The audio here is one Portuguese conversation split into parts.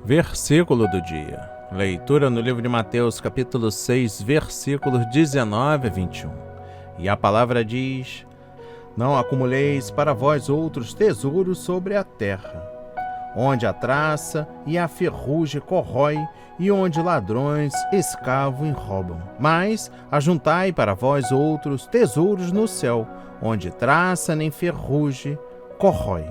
Versículo do dia. Leitura no livro de Mateus, capítulo 6, versículos 19 a 21. E a palavra diz: Não acumuleis para vós outros tesouros sobre a terra, onde a traça e a ferrugem corrói, e onde ladrões escavam e roubam. Mas ajuntai para vós outros tesouros no céu, onde traça nem ferrugem corrói,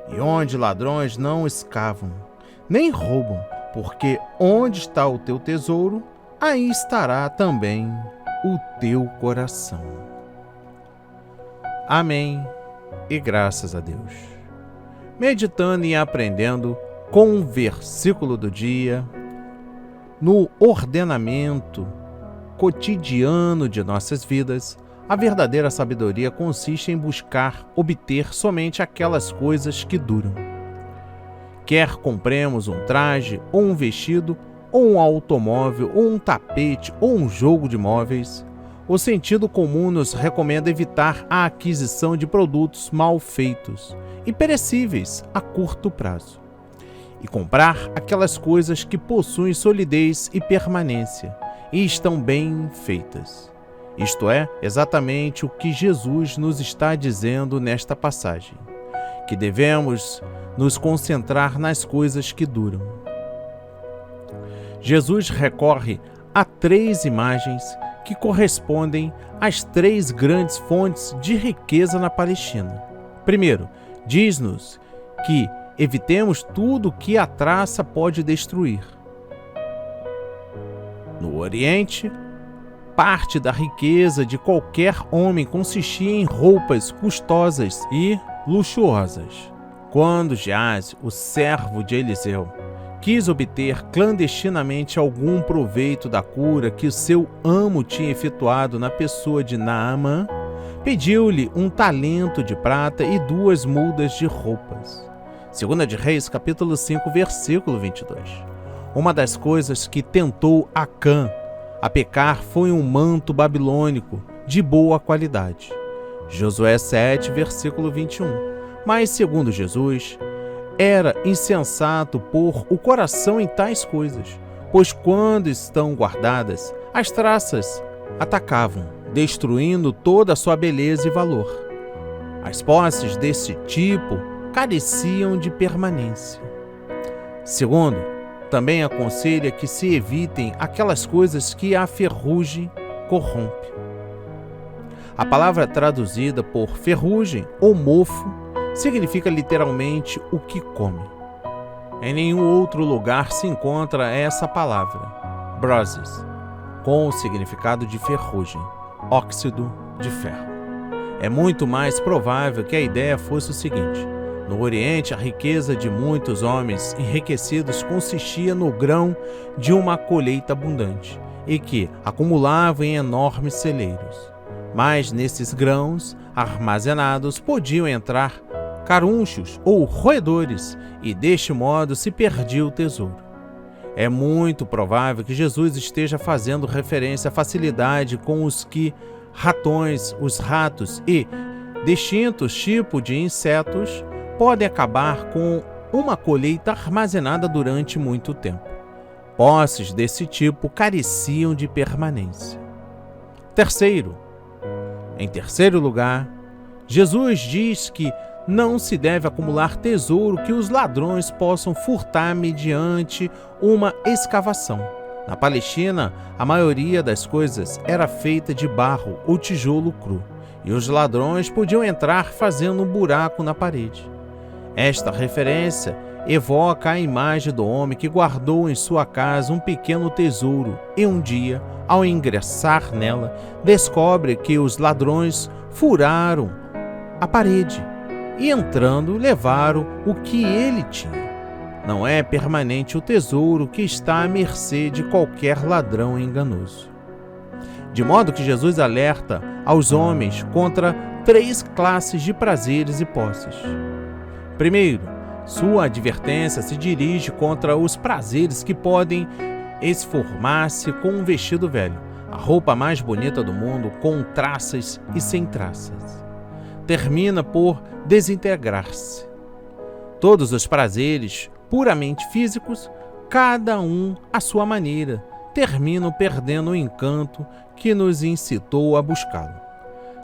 e onde ladrões não escavam, nem roubam, porque onde está o teu tesouro, aí estará também o teu coração. Amém e graças a Deus. Meditando e aprendendo com o versículo do dia, no ordenamento cotidiano de nossas vidas, a verdadeira sabedoria consiste em buscar obter somente aquelas coisas que duram. Quer compremos um traje, ou um vestido, ou um automóvel, ou um tapete, ou um jogo de móveis, o sentido comum nos recomenda evitar a aquisição de produtos mal feitos e perecíveis a curto prazo, e comprar aquelas coisas que possuem solidez e permanência e estão bem feitas. Isto é exatamente o que Jesus nos está dizendo nesta passagem, que devemos nos concentrar nas coisas que duram. Jesus recorre a 3 imagens que correspondem às 3 grandes fontes de riqueza na Palestina. Primeiro, diz-nos que evitemos tudo que a traça pode destruir. No Oriente, parte da riqueza de qualquer homem consistia em roupas custosas e luxuosas. Quando Geazi, o servo de Eliseu, quis obter clandestinamente algum proveito da cura que o seu amo tinha efetuado na pessoa de Naamã, pediu-lhe um talento de prata e 2 mudas de roupas. 2 de Reis, capítulo 5, versículo 22. Uma das coisas que tentou Acã a pecar foi um manto babilônico de boa qualidade. Josué 7, versículo 21. Mas, segundo Jesus, era insensato pôr o coração em tais coisas, pois quando estão guardadas, as traças atacavam, destruindo toda a sua beleza e valor. As posses desse tipo careciam de permanência. Segundo, também aconselha que se evitem aquelas coisas que a ferrugem corrompe. A palavra traduzida por ferrugem ou mofo significa literalmente o que come. Em nenhum outro lugar se encontra essa palavra, broses, com o significado de ferrugem, óxido de ferro. É muito mais provável que a ideia fosse o seguinte: no Oriente, a riqueza de muitos homens enriquecidos consistia no grão de uma colheita abundante e que acumulavam em enormes celeiros. Mas nesses grãos armazenados podiam entrar carunchos ou roedores, e deste modo se perdia o tesouro. É muito provável que Jesus esteja fazendo referência à facilidade com os que ratões, os ratos e distintos tipos de insetos podem acabar com uma colheita armazenada durante muito tempo. Posses desse tipo careciam de permanência. Em terceiro lugar, Jesus diz que não se deve acumular tesouro que os ladrões possam furtar mediante uma escavação. Na Palestina, a maioria das coisas era feita de barro ou tijolo cru, e os ladrões podiam entrar fazendo um buraco na parede. Esta referência evoca a imagem do homem que guardou em sua casa um pequeno tesouro e um dia, ao ingressar nela, descobre que os ladrões furaram a parede e, entrando, levaram o que ele tinha. Não é permanente o tesouro que está à mercê de qualquer ladrão enganoso. De modo que Jesus alerta aos homens contra 3 classes de prazeres e posses. Primeiro, sua advertência se dirige contra os prazeres que podem esformar-se com um vestido velho, a roupa mais bonita do mundo, com traças e sem traças. Termina por desintegrar-se. Todos os prazeres puramente físicos cada um à sua maneira, terminam perdendo o encanto que nos incitou a buscá-lo.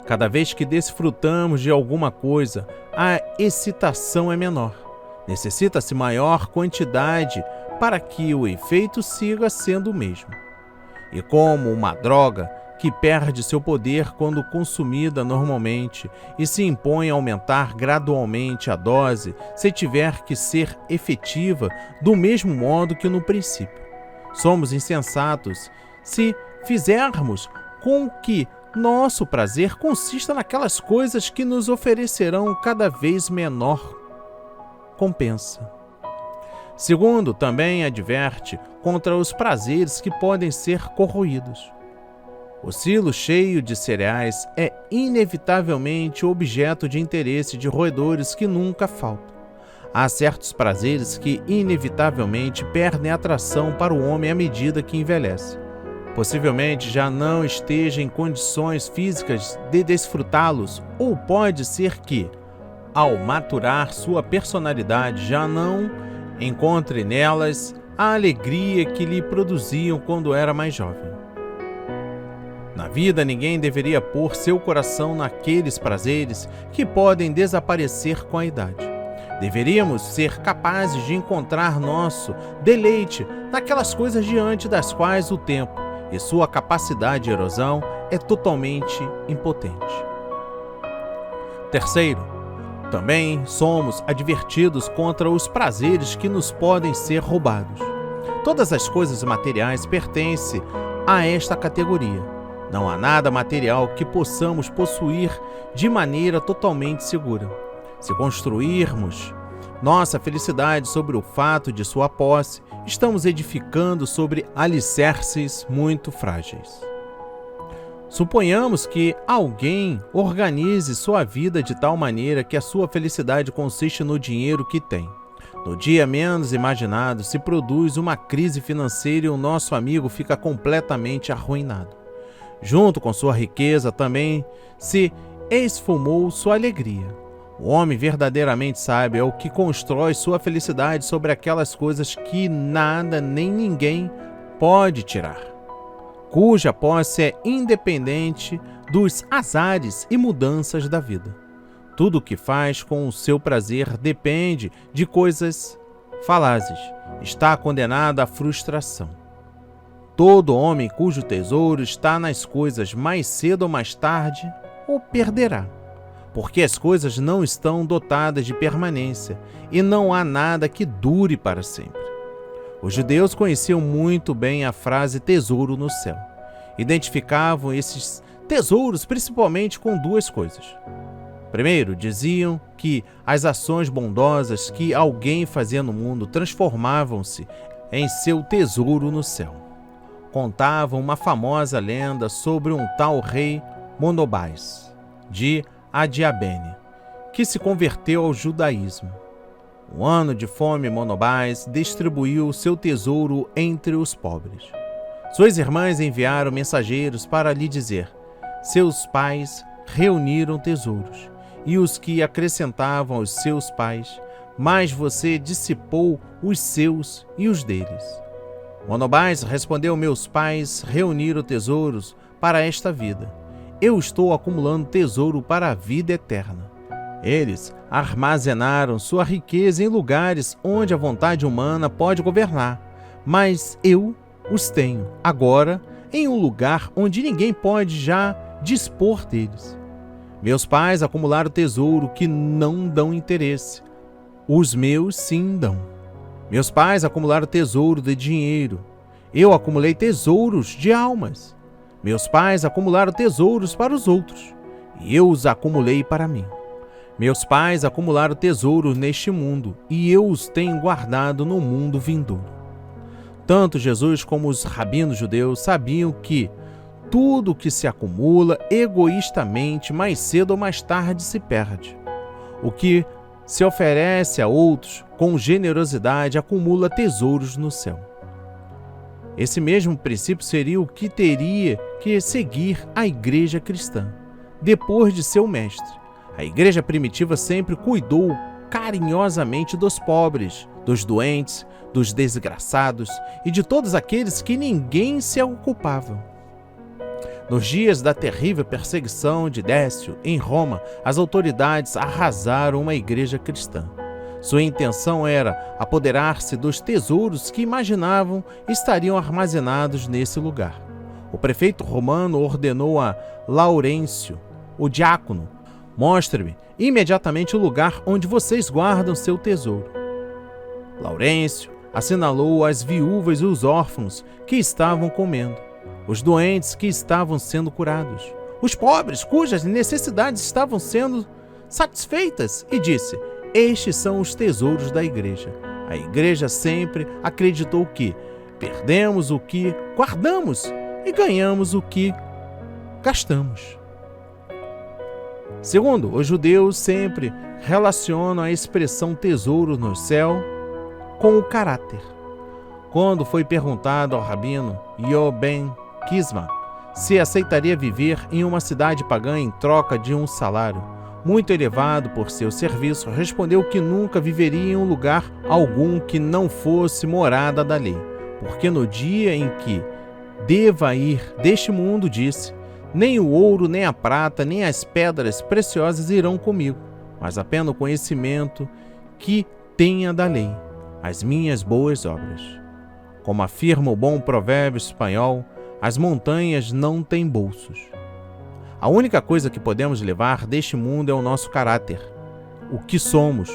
Cada vez que desfrutamos de alguma coisa, a excitação é menor. Necessita-se maior quantidade para que o efeito siga sendo o mesmo. E como uma droga que perde seu poder quando consumida normalmente e se impõe a aumentar gradualmente a dose se tiver que ser efetiva do mesmo modo que no princípio. Somos insensatos se fizermos com que nosso prazer consista naquelas coisas que nos oferecerão cada vez menor compensa. Segundo, também adverte contra os prazeres que podem ser corroídos. O silo cheio de cereais é inevitavelmente objeto de interesse de roedores que nunca faltam. Há certos prazeres que inevitavelmente perdem atração para o homem à medida que envelhece. Possivelmente já não esteja em condições físicas de desfrutá-los, ou pode ser que, ao maturar sua personalidade, já não encontre nelas a alegria que lhe produziam quando era mais jovem. Na vida, ninguém deveria pôr seu coração naqueles prazeres que podem desaparecer com a idade. Deveríamos ser capazes de encontrar nosso deleite naquelas coisas diante das quais o tempo e sua capacidade de erosão é totalmente impotente. Terceiro, também somos advertidos contra os prazeres que nos podem ser roubados. Todas as coisas materiais pertencem a esta categoria. Não há nada material que possamos possuir de maneira totalmente segura. Se construirmos nossa felicidade sobre o fato de sua posse, estamos edificando sobre alicerces muito frágeis. Suponhamos que alguém organize sua vida de tal maneira que a sua felicidade consiste no dinheiro que tem. No dia menos imaginado, se produz uma crise financeira e o nosso amigo fica completamente arruinado. Junto com sua riqueza também se esfumou sua alegria. O homem verdadeiramente sábio é o que constrói sua felicidade sobre aquelas coisas que nada nem ninguém pode tirar, cuja posse é independente dos azares e mudanças da vida. Tudo o que faz com o seu prazer depende de coisas falazes. Está condenado à frustração. Todo homem cujo tesouro está nas coisas mais cedo ou mais tarde o perderá, porque as coisas não estão dotadas de permanência e não há nada que dure para sempre. Os judeus conheciam muito bem a frase tesouro no céu. Identificavam esses tesouros principalmente com duas coisas. Primeiro, diziam que as ações bondosas que alguém fazia no mundo transformavam-se em seu tesouro no céu. Contavam uma famosa lenda sobre um tal rei Monobás, de Adiabene, que se converteu ao judaísmo. Um ano de fome, Monobás distribuiu seu tesouro entre os pobres. Suas irmãs enviaram mensageiros para lhe dizer: seus pais reuniram tesouros, e os que acrescentavam aos seus pais, mas você dissipou os seus e os deles. Monobás respondeu: meus pais reuniram tesouros para esta vida. Eu estou acumulando tesouro para a vida eterna. Eles armazenaram sua riqueza em lugares onde a vontade humana pode governar, mas eu os tenho agora em um lugar onde ninguém pode já dispor deles. Meus pais acumularam tesouro que não dão interesse. Os meus sim dão. Meus pais acumularam tesouro de dinheiro. Eu acumulei tesouros de almas. Meus pais acumularam tesouros para os outros, e eu os acumulei para mim. Meus pais acumularam tesouros neste mundo, e eu os tenho guardado no mundo vindouro. Tanto Jesus como os rabinos judeus sabiam que tudo que se acumula egoístamente, mais cedo ou mais tarde se perde. O que se oferece a outros com generosidade acumula tesouros no céu. Esse mesmo princípio seria o que teria que seguir a igreja cristã, depois de seu mestre. A igreja primitiva sempre cuidou carinhosamente dos pobres, dos doentes, dos desgraçados e de todos aqueles que ninguém se ocupava. Nos dias da terrível perseguição de Décio, em Roma, as autoridades arrasaram uma igreja cristã. Sua intenção era apoderar-se dos tesouros que imaginavam estariam armazenados nesse lugar. O prefeito romano ordenou a Laurêncio, o diácono: "Mostre-me imediatamente o lugar onde vocês guardam seu tesouro." Laurêncio assinalou as viúvas e os órfãos que estavam comendo, os doentes que estavam sendo curados, os pobres cujas necessidades estavam sendo satisfeitas, e disse: "Estes são os tesouros da igreja." A igreja sempre acreditou que perdemos o que guardamos e ganhamos o que gastamos. Segundo, os judeus sempre relacionam a expressão tesouro no céu com o caráter. Quando foi perguntado ao rabino Yoel ben Kisma se aceitaria viver em uma cidade pagã em troca de um salário muito elevado por seu serviço, respondeu que nunca viveria em um lugar algum que não fosse morada da lei, porque no dia em que deva ir deste mundo, disse: "Nem o ouro, nem a prata, nem as pedras preciosas irão comigo, mas apenas o conhecimento que tenha da lei, as minhas boas obras." Como afirma o bom provérbio espanhol, as montanhas não têm bolsos. A única coisa que podemos levar deste mundo é o nosso caráter, o que somos.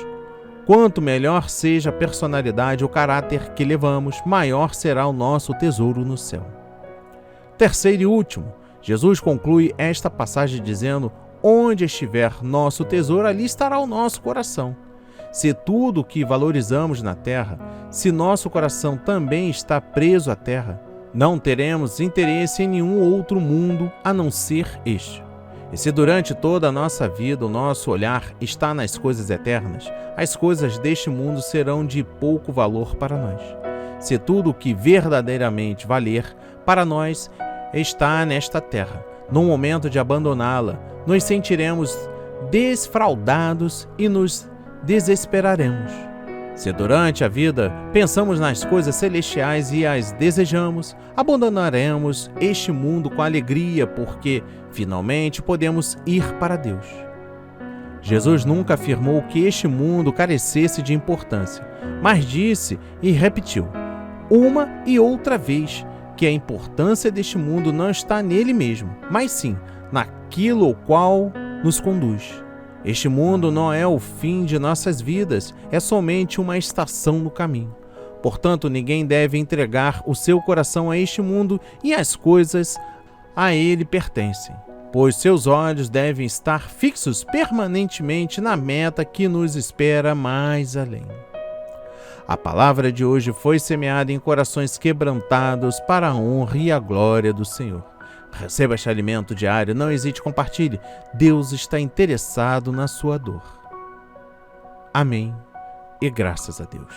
Quanto melhor seja a personalidade ou caráter que levamos, maior será o nosso tesouro no céu. Terceiro e último, Jesus conclui esta passagem dizendo: "Onde estiver nosso tesouro, ali estará o nosso coração." Se tudo o que valorizamos na terra, se nosso coração também está preso à terra, não teremos interesse em nenhum outro mundo a não ser este. E se durante toda a nossa vida o nosso olhar está nas coisas eternas, as coisas deste mundo serão de pouco valor para nós. Se tudo o que verdadeiramente valer para nós está nesta terra, no momento de abandoná-la, nos sentiremos desfraldados e nos desesperaremos. Se durante a vida pensamos nas coisas celestiais e as desejamos, abandonaremos este mundo com alegria, porque finalmente podemos ir para Deus. Jesus nunca afirmou que este mundo carecesse de importância, mas disse e repetiu uma e outra vez que a importância deste mundo não está nele mesmo, mas sim naquilo ao qual nos conduz. Este mundo não é o fim de nossas vidas, é somente uma estação no caminho. Portanto, ninguém deve entregar o seu coração a este mundo e as coisas a ele pertencem, pois seus olhos devem estar fixos permanentemente na meta que nos espera mais além. A palavra de hoje foi semeada em corações quebrantados para a honra e a glória do Senhor. Receba este alimento diário, não hesite, compartilhe. Deus está interessado na sua dor. Amém e graças a Deus.